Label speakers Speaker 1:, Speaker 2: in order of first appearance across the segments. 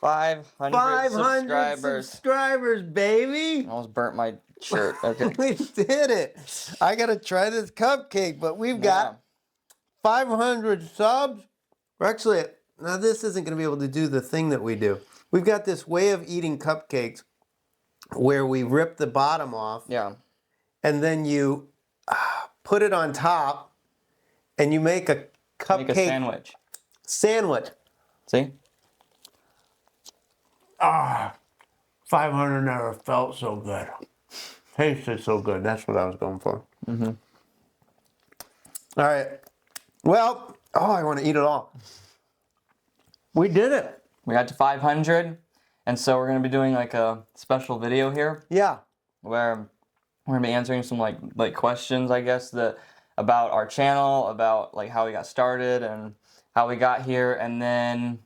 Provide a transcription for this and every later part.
Speaker 1: 500 subscribers, baby.
Speaker 2: I almost burnt my shirt. Okay.
Speaker 1: We did it. I got to try this cupcake, but we've got 500 subs. Actually, now this isn't going to be able to do the thing that we do. We've got this way of eating cupcakes where we rip the bottom off.
Speaker 2: Yeah.
Speaker 1: And then you put it on top and you make a cupcake.
Speaker 2: Make a
Speaker 1: Sandwich.
Speaker 2: See?
Speaker 1: 500 never felt so good. Tasted so good. That's what I was going for.
Speaker 2: Mm-hmm.
Speaker 1: All right. Well, I want to eat it all. We did it.
Speaker 2: We got to 500, and so we're going to be doing like a special video here.
Speaker 1: Yeah.
Speaker 2: Where we're going to be answering some like questions, I guess, about our channel, about like how we got started and how we got here, and then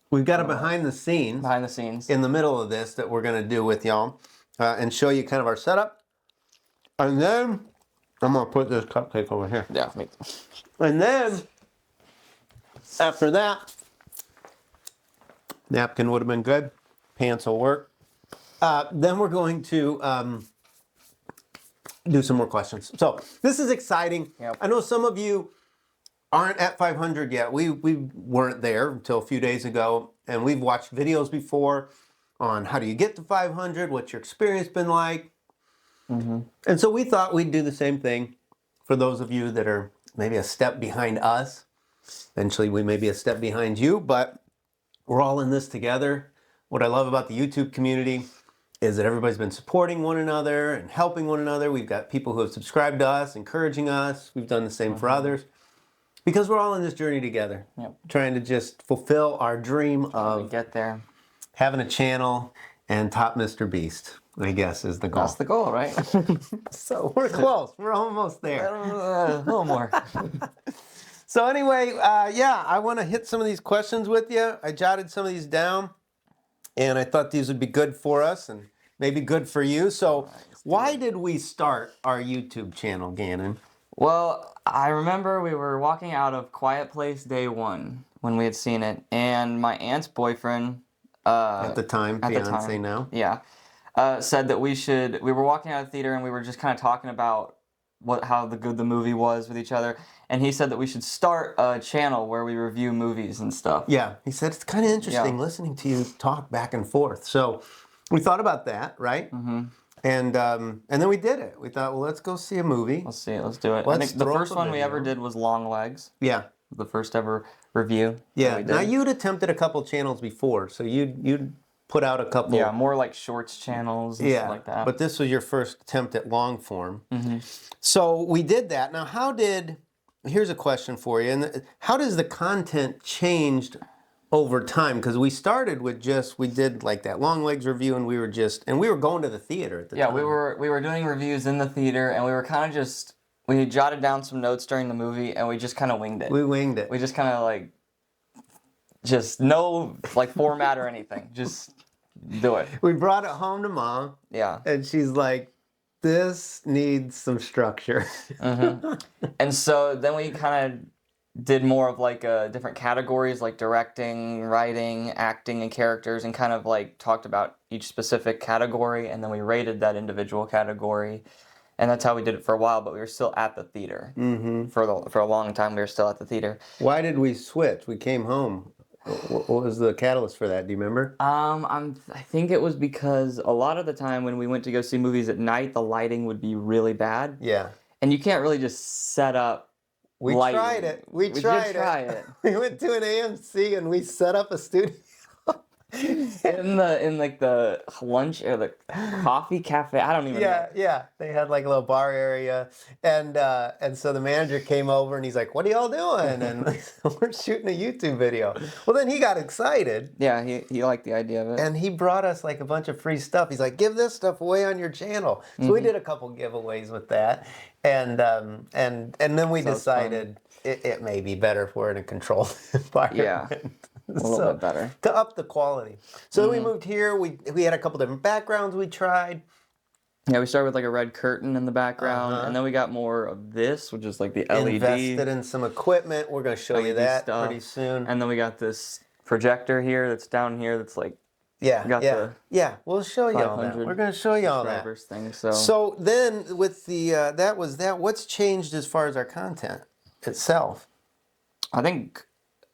Speaker 1: we've got a behind the scenes in the middle of this that we're going to do with y'all and show you kind of our setup. And then I'm going to put this cupcake over here.
Speaker 2: Yeah, me too.
Speaker 1: And then after that, napkin would have been good. Pants will work. Then we're going to do some more questions. So this is exciting.
Speaker 2: Yep.
Speaker 1: I know some of you aren't at 500 yet. We weren't there until a few days ago, and we've watched videos before on how do you get to 500, what's your experience been like.
Speaker 2: Mm-hmm.
Speaker 1: And so we thought we'd do the same thing for those of you that are maybe a step behind us. Eventually we may be a step behind you, but we're all in this together. What I love about the YouTube community is that everybody's been supporting one another and helping one another. We've got people who have subscribed to us, encouraging us. We've done the same for others. Because we're all in this journey together.
Speaker 2: Yep.
Speaker 1: Trying to just fulfill our dream of
Speaker 2: get there.
Speaker 1: Having a channel and top Mr. Beast, I guess, is the goal.
Speaker 2: That's the goal, right?
Speaker 1: So we're close. We're almost there.
Speaker 2: A little more.
Speaker 1: So anyway, I want to hit some of these questions with you. I jotted some of these down, and I thought these would be good for us and maybe good for you. So why did we start our YouTube channel, Gannon?
Speaker 2: Well, I remember we were walking out of Quiet Place Day 1 when we had seen it, and my aunt's boyfriend...
Speaker 1: at the time, fiance now.
Speaker 2: Yeah. Said that we were walking out of the theater and we were just kind of talking about how good the movie was with each other, and he said that we should start a channel where we review movies and stuff.
Speaker 1: Yeah, he said it's kind of interesting listening to you talk back and forth. So we thought about that, right?
Speaker 2: Mm-hmm.
Speaker 1: And then we did it. We thought, well, let's go see a movie.
Speaker 2: Let's do it. I think the first one we ever did was Long Legs.
Speaker 1: Yeah.
Speaker 2: The first ever review.
Speaker 1: Yeah. Now you'd attempted a couple channels before, so you'd put out a couple.
Speaker 2: Yeah, more like shorts channels and stuff like that.
Speaker 1: But this was your first attempt at long form.
Speaker 2: Mm-hmm.
Speaker 1: So we did that. Now, here's a question for you. And how does the content changed over time? Because we started with we did like that Long Legs review, and we were going to the theater at the time.
Speaker 2: Yeah, we were doing reviews in the theater, and we were kind of we jotted down some notes during the movie, and we just kind of winged it.
Speaker 1: We winged it.
Speaker 2: We just kind of just no format or anything. Just do it.
Speaker 1: We brought it home to Mom.
Speaker 2: Yeah.
Speaker 1: And she's like, this needs some structure.
Speaker 2: Mm-hmm. And so then we kind of did more of different categories like directing, writing, acting, and characters, and kind of talked about each specific category, and then we rated that individual category. And that's how we did it for a while, but we were still at the theater.
Speaker 1: Mm-hmm.
Speaker 2: For a long time, we were still at the theater.
Speaker 1: Why did we switch? We came home. What was the catalyst for that? Do you remember?
Speaker 2: I think it was because a lot of the time when we went to go see movies at night, the lighting would be really bad.
Speaker 1: Yeah.
Speaker 2: And you can't really just set up lighting.
Speaker 1: Tried it. We
Speaker 2: did
Speaker 1: tried
Speaker 2: try it.
Speaker 1: We went to an AMC and we set up a studio.
Speaker 2: in the lunch or the coffee cafe, I don't even know.
Speaker 1: Yeah. They had a little bar area, and so the manager came over and he's like, "What are y'all doing?" And we're shooting a YouTube video. Well, then he got excited.
Speaker 2: Yeah, he liked the idea of it,
Speaker 1: and he brought us a bunch of free stuff. He's like, "Give this stuff away on your channel." So we did a couple giveaways with that, and then we decided it may be for if we're in a controlled environment.
Speaker 2: Yeah. A little bit better.
Speaker 1: To up the quality. So then we moved here. We had a couple different backgrounds we tried.
Speaker 2: Yeah, we started with a red curtain in the background, and then we got more of this, which is the LED.
Speaker 1: Invested in some equipment. We're going to show you that pretty soon.
Speaker 2: And then we got this projector here that's down here that's like
Speaker 1: Yeah,
Speaker 2: got the
Speaker 1: We'll show you all that.
Speaker 2: 500
Speaker 1: We're going to show you all that.
Speaker 2: subscribers thing. So
Speaker 1: So then, with the that was that. What's changed as far as our content itself?
Speaker 2: I think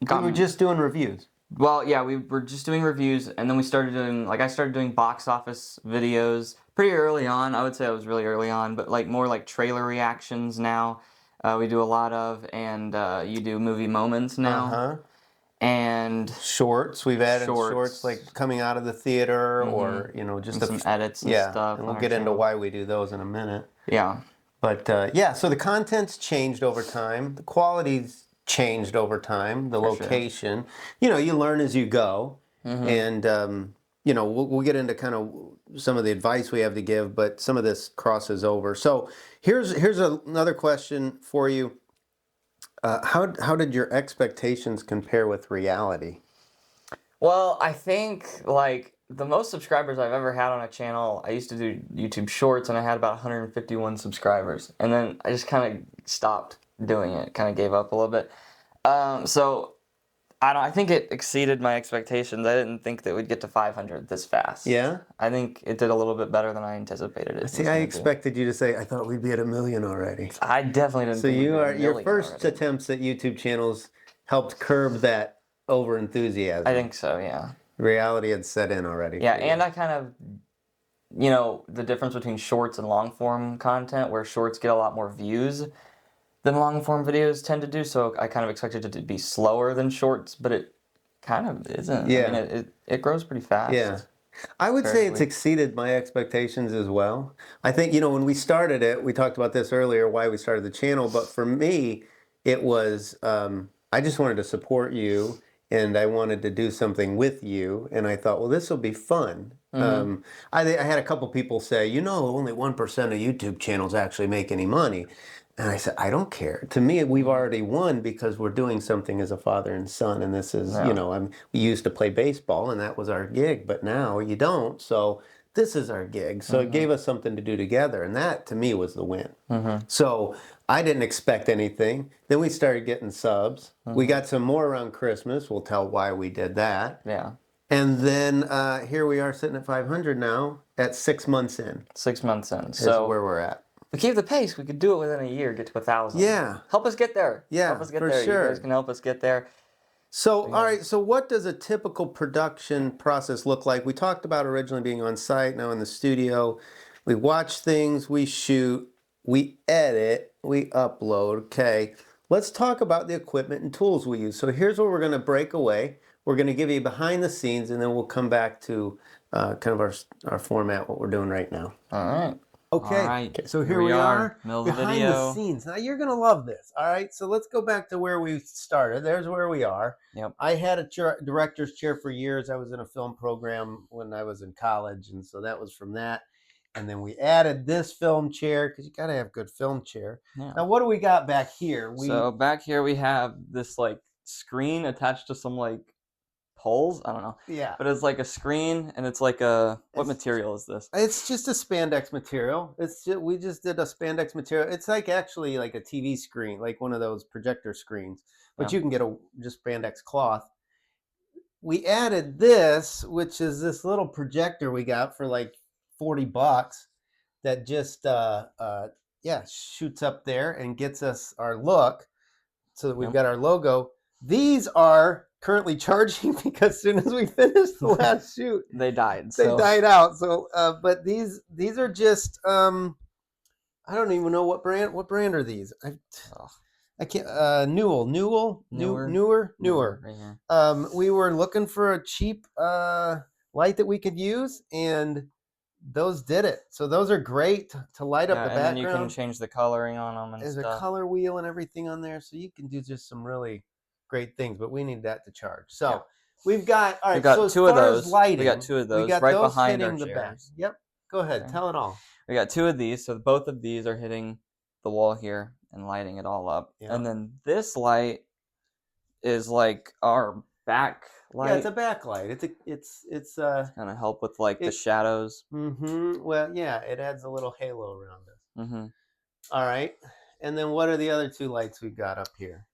Speaker 1: We were just doing reviews.
Speaker 2: well, yeah, we were just doing reviews, and then we started doing I started doing box office videos pretty early on. I would say I was really early on, but like more like trailer reactions now. We do a lot of, and you do movie moments now, and
Speaker 1: Shorts. We've added
Speaker 2: Shorts.
Speaker 1: shorts like coming out of the theater, or just
Speaker 2: and some edits and stuff.
Speaker 1: And we'll
Speaker 2: on
Speaker 1: get
Speaker 2: our
Speaker 1: into
Speaker 2: channel.
Speaker 1: why we do those in a minute.
Speaker 2: Yeah,
Speaker 1: But so the content's changed over time. The quality's changed over time. The location. Sure. You learn as you go, and we'll get into kind of some of the advice we have to give, but some of this crosses over. So here's another question for you. How did your expectations compare with reality?
Speaker 2: well, I think like the most subscribers I've ever had on a channel, I used to do YouTube Shorts, and I had about 151 subscribers, and then I just kind of stopped doing it, kind of gave up a little bit. So I think it exceeded my expectations. I didn't think that we'd get to 500 this fast.
Speaker 1: Yeah?
Speaker 2: I think it did a little bit better than I anticipated it.
Speaker 1: See, I expected you to say, I thought we'd be at 1 million already.
Speaker 2: I definitely didn't.
Speaker 1: So
Speaker 2: think we'd be at 1
Speaker 1: your
Speaker 2: million
Speaker 1: first
Speaker 2: already.
Speaker 1: attempts at YouTube channels helped curb that over enthusiasm.
Speaker 2: I think so. Yeah.
Speaker 1: Reality had set in already.
Speaker 2: Yeah, and I kind of, the difference between shorts and long form content, where shorts get a lot more views than long form videos tend to do. So I kind of expected it to be slower than shorts, but it kind of isn't.
Speaker 1: Yeah.
Speaker 2: I mean, it grows pretty fast.
Speaker 1: Yeah. I would say it's exceeded my expectations as well. I think, when we started it, we talked about this earlier, why we started the channel, but for me, it was, I just wanted to support you, and I wanted to do something with you, and I thought, well, this will be fun. I had a couple people say, only 1% of YouTube channels actually make any money. And I said, I don't care. To me, we've already won because we're doing something as a father and son. And this is, we used to play baseball and that was our gig, but now you don't. So this is our gig. So it gave us something to do together. And that, to me, was the win. So I didn't expect anything. Then we started getting subs. We got some more around Christmas. We'll tell why we did that.
Speaker 2: Yeah.
Speaker 1: And then here we are sitting at 500 now at 6 months in.
Speaker 2: 6 months in.
Speaker 1: Is
Speaker 2: So
Speaker 1: where we're at.
Speaker 2: we keep the pace. We could do it within a year, get to 1,000.
Speaker 1: Yeah.
Speaker 2: Help us get there.
Speaker 1: Yeah,
Speaker 2: help us get
Speaker 1: for
Speaker 2: there.
Speaker 1: sure.
Speaker 2: You guys can help us get there.
Speaker 1: So, all right, so what does a typical production process look like? We talked about originally being on site, now in the studio. We watch things, we shoot, we edit, we upload. Okay, let's talk about the equipment and tools we use. So here's where we're going to break away. We're going to give you behind the scenes, and then we'll come back to kind of our format, what we're doing right now.
Speaker 2: All right.
Speaker 1: Okay,
Speaker 2: All right.
Speaker 1: So here we are,
Speaker 2: middle of the
Speaker 1: behind
Speaker 2: video.
Speaker 1: the scenes. Now you're going to love this, all right? So let's go back to where we started. There's where we are.
Speaker 2: Yep.
Speaker 1: I had a director's chair for years. I was in a film program when I was in college, and so that was from that. And then we added this film chair, because you got to have good film chair.
Speaker 2: Yeah.
Speaker 1: Now, what do we got back here?
Speaker 2: So back here we have this like screen attached to some like poles. I don't know.
Speaker 1: Yeah.
Speaker 2: But it's like a screen, and it's like what material is this?
Speaker 1: It's just a spandex material. We just did a spandex material. It's like actually like a TV screen, like one of those projector screens, but you can get just spandex cloth. We added this, which is this little projector we got for like $40 that just shoots up there and gets us our look, so that we've got our logo. These are currently charging because as soon as we finished the last shoot,
Speaker 2: they died.
Speaker 1: They died out. So, but these are just I don't even know what brand. What brand are these? I can't. Newer.
Speaker 2: Right here.
Speaker 1: We were looking for a cheap light that we could use, and those did it. So those are great to light up the background.
Speaker 2: And then you can change the coloring on them and
Speaker 1: There's
Speaker 2: stuff.
Speaker 1: a color wheel and everything on there, so you can do just some really great things, but we need that to charge. So we've got
Speaker 2: we got
Speaker 1: so
Speaker 2: two of those.
Speaker 1: Lighting,
Speaker 2: we got two of those
Speaker 1: we got
Speaker 2: right
Speaker 1: those
Speaker 2: behind our
Speaker 1: hitting the
Speaker 2: chairs.
Speaker 1: back. Yep. Go ahead.
Speaker 2: Okay.
Speaker 1: Tell it all.
Speaker 2: We got two of these, so both of these are hitting the wall here and lighting it all up.
Speaker 1: Yeah.
Speaker 2: And then this light is like our back light.
Speaker 1: Yeah, it's a backlight. It's
Speaker 2: kind of help with like the shadows.
Speaker 1: Well, yeah, it adds a little halo around us.
Speaker 2: Mm-hmm.
Speaker 1: All right. And then what are the other 2 lights we got up here?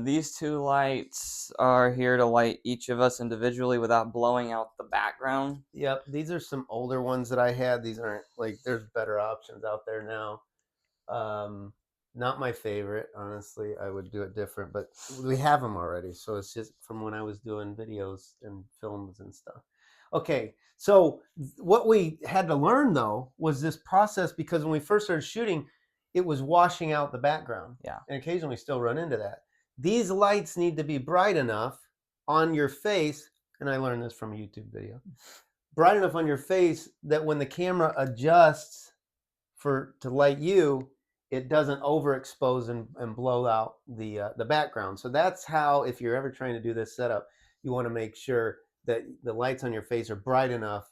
Speaker 2: These 2 lights are here to light each of us individually without blowing out the background.
Speaker 1: Yep, these are some older ones that I had. These aren't like, there's better options out there now. Not my favorite, honestly. I would do it different, but we have them already. So it's just from when I was doing videos and films and stuff. Okay, so what we had to learn though was this process, because when we first started shooting, it was washing out the background.
Speaker 2: Yeah.
Speaker 1: And occasionally we still run into that. These lights need to be bright enough on your face, and I learned this from a YouTube video. Bright enough on your face that when the camera adjusts to light you, it doesn't overexpose and blow out the background. So that's how, if you're ever trying to do this setup, you want to make sure that the lights on your face are bright enough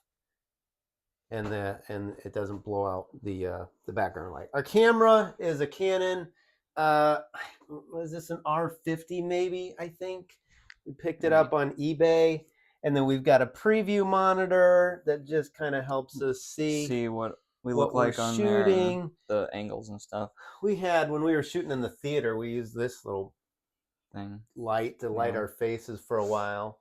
Speaker 1: and it doesn't blow out the background light. Our camera is a Canon. Was this an R50 maybe? I think we picked it up on eBay. And then we've got a preview monitor that just kind of helps us see
Speaker 2: what we look like on shooting, the angles and stuff.
Speaker 1: We had, when we were shooting in the theater, we used this little
Speaker 2: thing
Speaker 1: light to light our faces for a while.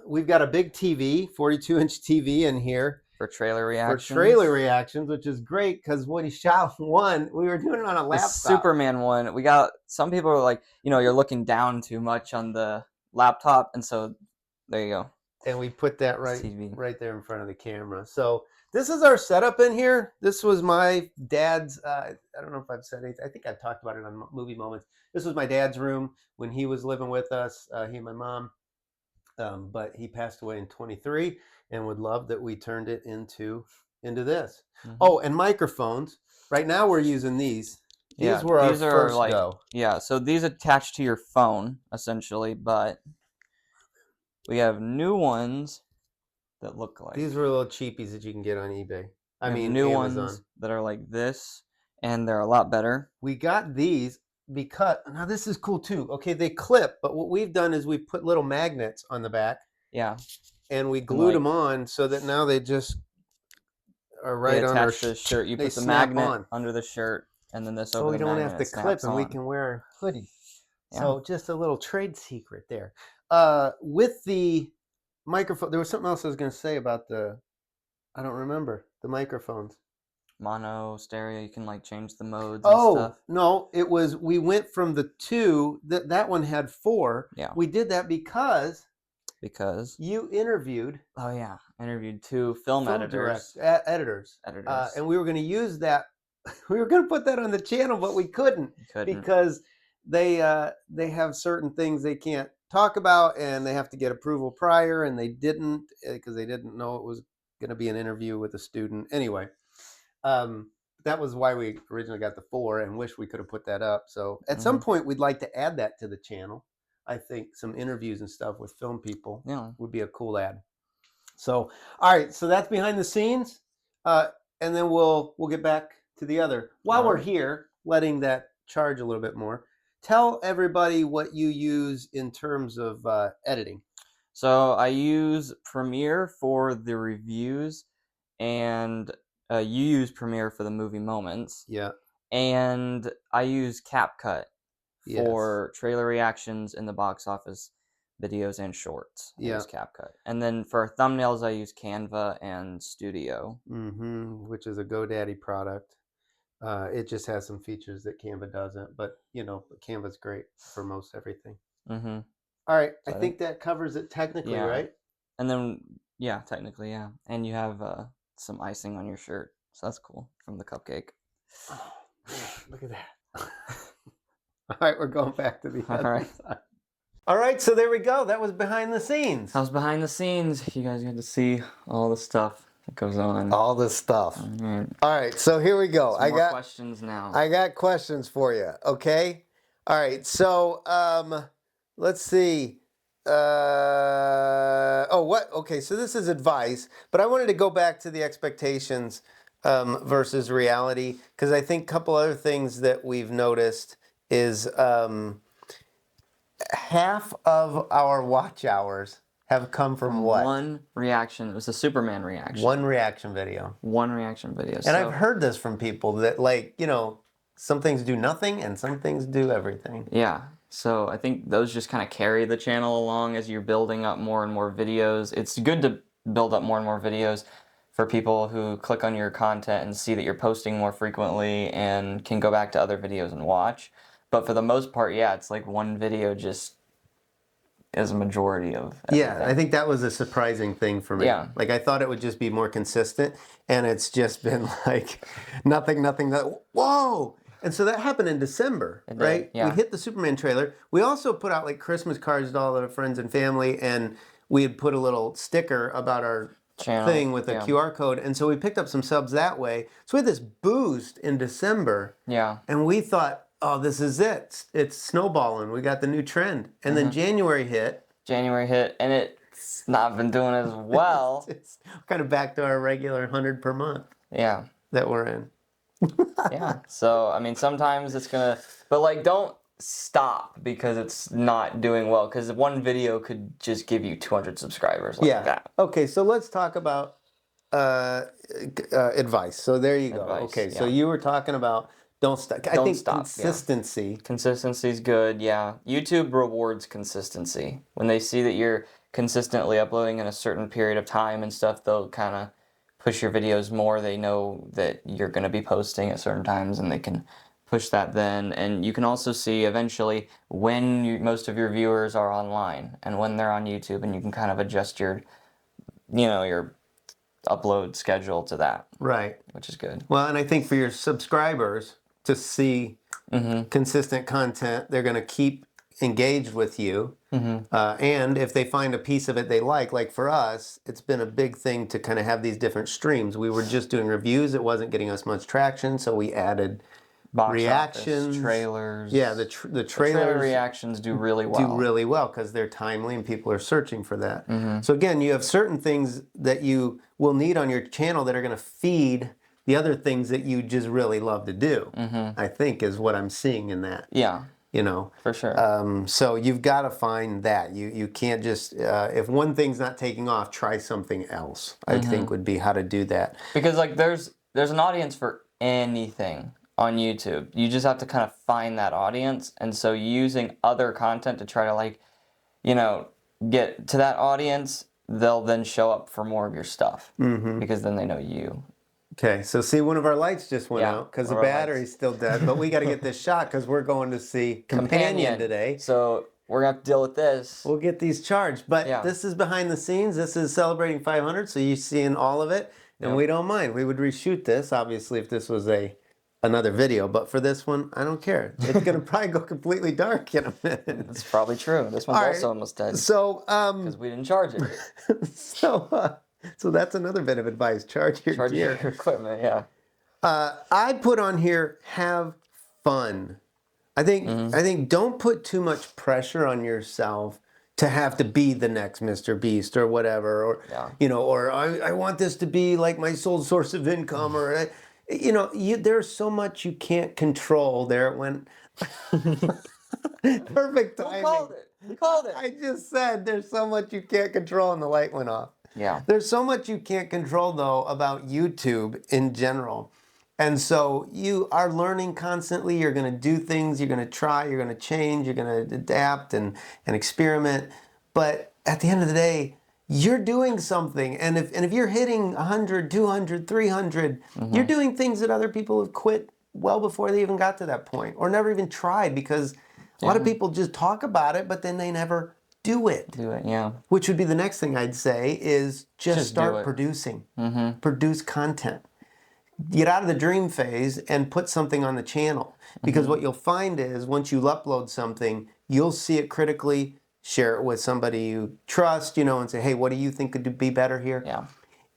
Speaker 1: We've got a big TV, 42-inch TV in here
Speaker 2: for trailer reactions.
Speaker 1: Which is great because when he shot one, we were doing it on a laptop.
Speaker 2: The Superman one, we got, some people are like, you're looking down too much on the laptop, and so there you go.
Speaker 1: And we put that right there in front of the camera. So this is our setup in here. This was my dad's, I don't know if I've said anything. I think I've talked about it on Movie Moments. This was my dad's room when he was living with us, he and my mom. But he passed away in 23 and would love that we turned it into this. Mm-hmm. Oh, and microphones. Right now we're using these. These were our first go.
Speaker 2: Yeah, so these attach to your phone, essentially, but we have new ones that look like...
Speaker 1: These were little cheapies that you can get on eBay. I mean,
Speaker 2: new
Speaker 1: Amazon.
Speaker 2: Ones that are like this, and they're a lot better.
Speaker 1: We got these because, now this is cool too. Okay, they clip, but what we've done is we put little magnets on the back.
Speaker 2: Yeah.
Speaker 1: And we glued them on so that now they just are right on our
Speaker 2: shirt. You put the magnet under the shirt, and then this over the magnet.
Speaker 1: So we don't have to clip, and we can wear a hoodie. Yeah. So just a little trade secret there. With the microphone, there was something else I was going to say about I don't remember, the microphones.
Speaker 2: Mono, stereo, you can like change the modes and stuff.
Speaker 1: No, it was, we went from the 2, that one had 4.
Speaker 2: Yeah.
Speaker 1: We did that because you interviewed.
Speaker 2: Oh yeah, interviewed 2 film editors.
Speaker 1: Editors. And we were going to use that. We were going to put that on the channel, but we couldn't. Because they have certain things they can't talk about, and they have to get approval prior, and they didn't, because they didn't know it was going to be an interview with a student. Anyway, that was why we originally got the 4, and wish we could have put that up. So at some point we'd like to add that to the channel. I think some interviews and stuff with film people would be a cool ad. So all right, so that's behind the scenes, and then we'll get back to the other. While we're here, letting that charge a little bit more, tell everybody what you use in terms of editing.
Speaker 2: So I use Premiere for the reviews, and you use Premiere for the movie moments.
Speaker 1: Yeah. And
Speaker 2: I use CapCut for trailer reactions in the box office videos and shorts. I use CapCut. And then for thumbnails, I use Canva and Studio.
Speaker 1: Which is a GoDaddy product. It just has some features that Canva doesn't, but Canva's great for most everything. All right, so I think that covers it technically, right?
Speaker 2: And then, technically, yeah. And you have some icing on your shirt, so that's cool, from the cupcake.
Speaker 1: Oh, man, look at that. All right, we're going back to the other side. All right, so there we go. That was behind the scenes.
Speaker 2: That was behind the scenes. You guys got to see all the stuff that goes on.
Speaker 1: All the stuff. All right, so here we go.
Speaker 2: I got questions now.
Speaker 1: I got questions for you, okay? All right, so let's see. Okay, so this is advice, but I wanted to go back to the expectations versus reality, because I think a couple other things that we've noticed is half of our watch hours have come from what?
Speaker 2: One reaction. It was a Superman reaction.
Speaker 1: One reaction video.
Speaker 2: One reaction video.
Speaker 1: And I've heard this from people that, like, some things do nothing and some things do everything.
Speaker 2: Yeah. So I think those just kind of carry the channel along as you're building up more and more videos. It's good to build up more and more videos for people who click on your content and see that you're posting more frequently and can go back to other videos and watch. But for the most part, yeah, it's like one video just is a majority of everything.
Speaker 1: Yeah, I think that was a surprising thing for me.
Speaker 2: Yeah.
Speaker 1: Like I thought it would just be more consistent, and it's just been like nothing. Whoa! And so that happened in December,
Speaker 2: It did,
Speaker 1: right?
Speaker 2: yeah.
Speaker 1: We hit the Superman trailer. We also put out like Christmas cards to all our friends and family, and we had put a little sticker about our
Speaker 2: Channel,
Speaker 1: thing with a
Speaker 2: yeah.
Speaker 1: QR code, and so we picked up some subs that way. So we had this boost in December,
Speaker 2: Yeah.
Speaker 1: and we thought, oh, this is it. It's snowballing. We got the new trend. And then January hit.
Speaker 2: January hit, and it's not been doing as well.
Speaker 1: It's kind of back to our regular 100 per month
Speaker 2: Yeah.
Speaker 1: that we're in.
Speaker 2: Yeah. So, I mean, sometimes it's going to, but like, don't stop because it's not doing well, because one video could just give you 200 subscribers like that.
Speaker 1: Okay, so let's talk about advice. So there you go.
Speaker 2: Advice,
Speaker 1: Okay, so
Speaker 2: yeah.
Speaker 1: you were talking about don't stop. I think
Speaker 2: stop, yeah.
Speaker 1: consistency.
Speaker 2: Consistency's good, yeah. YouTube rewards consistency. When they see that you're consistently uploading in a certain period of time and stuff, they'll kind of push your videos more. They know that you're going to be posting at certain times, and they can push that then. And you can also see eventually when most of your viewers are online and when they're on YouTube, and you can kind of adjust your upload schedule to that,
Speaker 1: Right.
Speaker 2: which is good.
Speaker 1: Well, and I think for your subscribers to see consistent content, they're going to keep engaged with you. And if they find a piece of it they like for us, it's been a big thing to kind of have these different streams. We were just doing reviews. It wasn't getting us much traction, so we added
Speaker 2: Box
Speaker 1: reactions,
Speaker 2: office, trailers.
Speaker 1: Yeah, the
Speaker 2: Trailer
Speaker 1: trailers
Speaker 2: reactions do really well.
Speaker 1: do really well because they're timely and people are searching for that. So again, you have certain things that you will need on your channel that are going to feed the other things that you just really love to do. I think is what I'm seeing in that.
Speaker 2: Yeah,
Speaker 1: You know,
Speaker 2: for sure.
Speaker 1: so you've got to find that. You can't just if one thing's not taking off, try something else. I think would be how to do that.
Speaker 2: Because like there's an audience for anything on YouTube. You just have to kind of find that audience, and so using other content to try to like, get to that audience, they'll then show up for more of your stuff because then they know you.
Speaker 1: Okay, so see, one of our lights just went
Speaker 2: Yeah,
Speaker 1: out because the
Speaker 2: one of our
Speaker 1: battery's still dead, but we got to get this shot because we're going to see Companion today.
Speaker 2: So we're gonna have to deal with this.
Speaker 1: We'll get these charged, but
Speaker 2: Yeah.
Speaker 1: this is behind the scenes. This is celebrating 500, so you're seeing all of it, and we don't mind. We would reshoot this, obviously, if this was another video, but for this one, I don't care. It's gonna probably go completely dark in a minute.
Speaker 2: That's probably true. This one's
Speaker 1: All right.
Speaker 2: also almost dead
Speaker 1: So,
Speaker 2: because we didn't charge it.
Speaker 1: so that's another bit of advice. Charge your
Speaker 2: Charge
Speaker 1: gear.
Speaker 2: your equipment, yeah.
Speaker 1: I put on here, have fun. I think don't put too much pressure on yourself to have to be the next Mr. Beast or whatever, or or I want this to be like my sole source of income, or there's so much you can't control. There it went. Perfect timing.
Speaker 2: You called it.
Speaker 1: I just said there's so much you can't control, and the light went off.
Speaker 2: Yeah.
Speaker 1: There's so much you can't control, though, about YouTube in general. And so you are learning constantly. You're going to do things. You're going to try. You're going to change. You're going to adapt and experiment. But at the end of the day, you're doing something. And if you're hitting 100, 200, 300, you're doing things that other people have quit well before they even got to that point or never even tried, because a lot of people just talk about it, but then they never do it.
Speaker 2: Yeah.
Speaker 1: Which would be the next thing I'd say is just
Speaker 2: do
Speaker 1: start
Speaker 2: it.
Speaker 1: producing. Produce content. Get out of the dream phase and put something on the channel. Because what you'll find is once you upload something, you'll see it critically, share it with somebody you trust, and say, hey, what do you think could be better here?
Speaker 2: Yeah.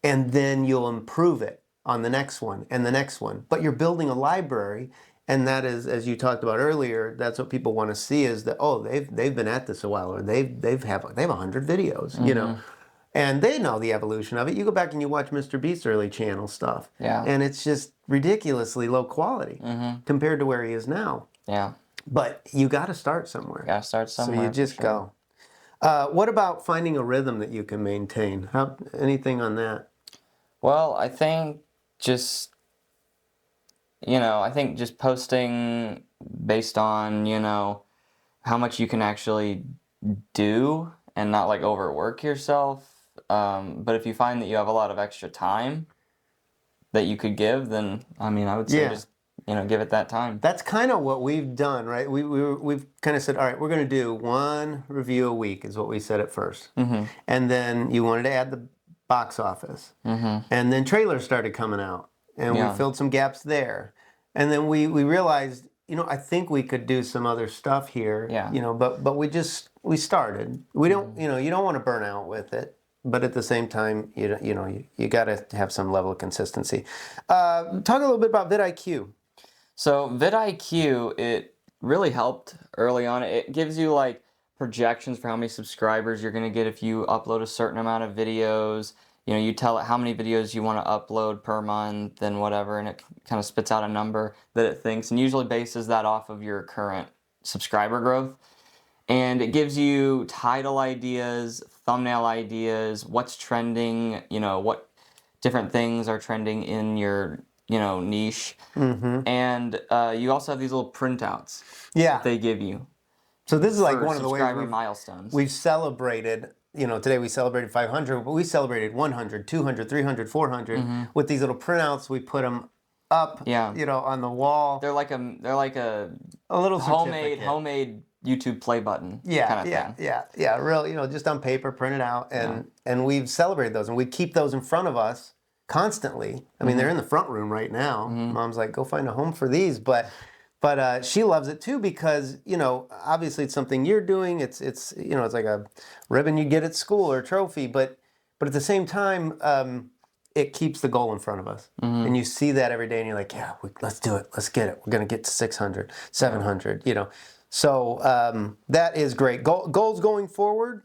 Speaker 1: And then you'll improve it on the next one and the next one. But you're building a library, and that is, as you talked about earlier, that's what people want to see is that, oh, they've been at this a while, or they have 100 videos, And they know the evolution of it. You go back and you watch Mr. Beast's early channel stuff.
Speaker 2: Yeah.
Speaker 1: And it's just ridiculously low quality compared to where he is now.
Speaker 2: Yeah.
Speaker 1: But you got to start somewhere.
Speaker 2: Gotta start somewhere.
Speaker 1: So you
Speaker 2: for
Speaker 1: just
Speaker 2: sure.
Speaker 1: go. What about finding a rhythm that you can maintain? Anything on that?
Speaker 2: Well, I think just, I think just posting based on, how much you can actually do and not like overwork yourself. But if you find that you have a lot of extra time that you could give, then I would say just give it that time.
Speaker 1: That's kind of what we've done, right? We've kind of said, all right, we're going to do one review a week, is what we said at first, and then you wanted to add the box office, and then trailers started coming out, and we filled some gaps there, and then we realized, I think we could do some other stuff here, but we started. We don't, you don't want to burn out with it. But at the same time, you got to have some level of consistency. Talk a little bit about vidIQ.
Speaker 2: So vidIQ, it really helped early on. It gives you like projections for how many subscribers you're going to get if you upload a certain amount of videos. You tell it how many videos you want to upload per month and whatever, and it kind of spits out a number that it thinks, and usually bases that off of your current subscriber growth. And it gives you title ideas, thumbnail ideas, what's trending, what different things are trending in your, niche. And you also have these little printouts that they give you.
Speaker 1: So this is like one of the ways
Speaker 2: milestones.
Speaker 1: We've celebrated, today we celebrated 500, but we celebrated 100, 200, 300, 400 with these little printouts. We put them up, on the wall.
Speaker 2: They're like a
Speaker 1: little
Speaker 2: homemade YouTube play button kind of thing.
Speaker 1: Yeah, real, just on paper, printed out, and we've celebrated those, and we keep those in front of us constantly. I mean, they're in the front room right now. Mom's like, go find a home for these, but she loves it too because, obviously it's something you're doing. It's it's like a ribbon you get at school or a trophy, but at the same time, it keeps the goal in front of us. And you see that every day and you're like, yeah, let's do it. Let's get it. We're going to get to 600, 700, So that is great. Goals going forward?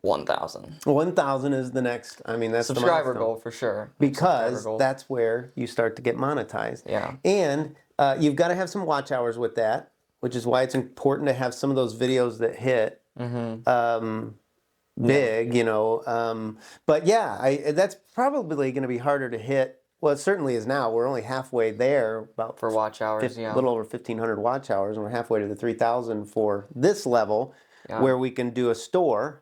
Speaker 2: 1,000.
Speaker 1: 1,000 is the next. That's
Speaker 2: subscriber
Speaker 1: the
Speaker 2: goal for sure.
Speaker 1: Because that's where you start to get monetized.
Speaker 2: Yeah.
Speaker 1: And you've got to have some watch hours with that, which is why it's important to have some of those videos that hit big, But yeah, that's probably going to be harder to hit. Well, it certainly is now. We're only halfway there, about
Speaker 2: for watch hours,
Speaker 1: a little over 1,500 watch hours, and we're halfway to the 3,000 for this level, where we can do a store,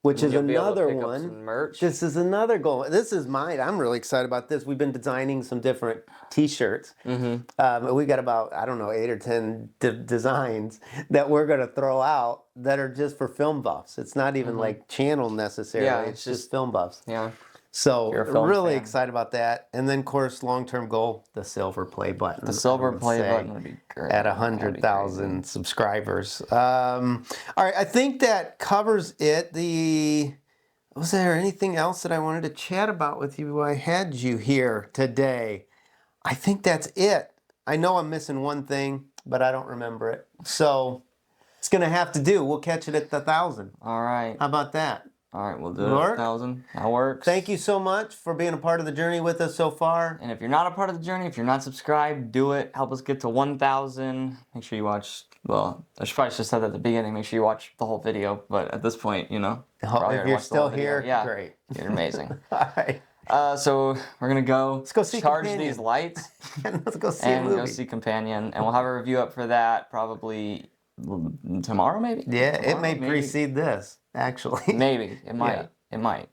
Speaker 1: which is another one.
Speaker 2: Merch.
Speaker 1: This is another goal. This is mine. I'm really excited about this. We've been designing some different T-shirts. We got about 8 or 10 designs that we're going to throw out that are just for film buffs. It's not even like channel necessarily.
Speaker 2: Yeah,
Speaker 1: it's just film buffs.
Speaker 2: Yeah.
Speaker 1: So really excited about that. And then, of course, long-term goal, the silver play button.
Speaker 2: The silver play button would be great.
Speaker 1: At 100,000 subscribers. All right, I think that covers it. Was there anything else that I wanted to chat about with you while I had you here today? I think that's it. I know I'm missing one thing, but I don't remember it. So it's going to have to do. We'll catch it at the 1,000.
Speaker 2: All right.
Speaker 1: How about that?
Speaker 2: All right, we'll do it at 1,000. That works.
Speaker 1: Thank you so much for being a part of the journey with us so far.
Speaker 2: And if you're not a part of the journey, if you're not subscribed, do it. Help us get to 1,000. Make sure you watch, I should probably just said that at the beginning. Make sure you watch the whole video. But at this point,
Speaker 1: if you're still here, great.
Speaker 2: You're amazing.
Speaker 1: All right.
Speaker 2: So we're going to go
Speaker 1: Let's go see
Speaker 2: charge
Speaker 1: Companion.
Speaker 2: these lights.
Speaker 1: And let's go see a movie.
Speaker 2: And go see Companion. And we'll have a review up for that probably tomorrow, maybe?
Speaker 1: Yeah, it may precede this, actually.
Speaker 2: Maybe. It might.
Speaker 1: Yeah.
Speaker 2: It might.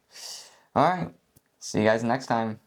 Speaker 2: All right. See you guys next time.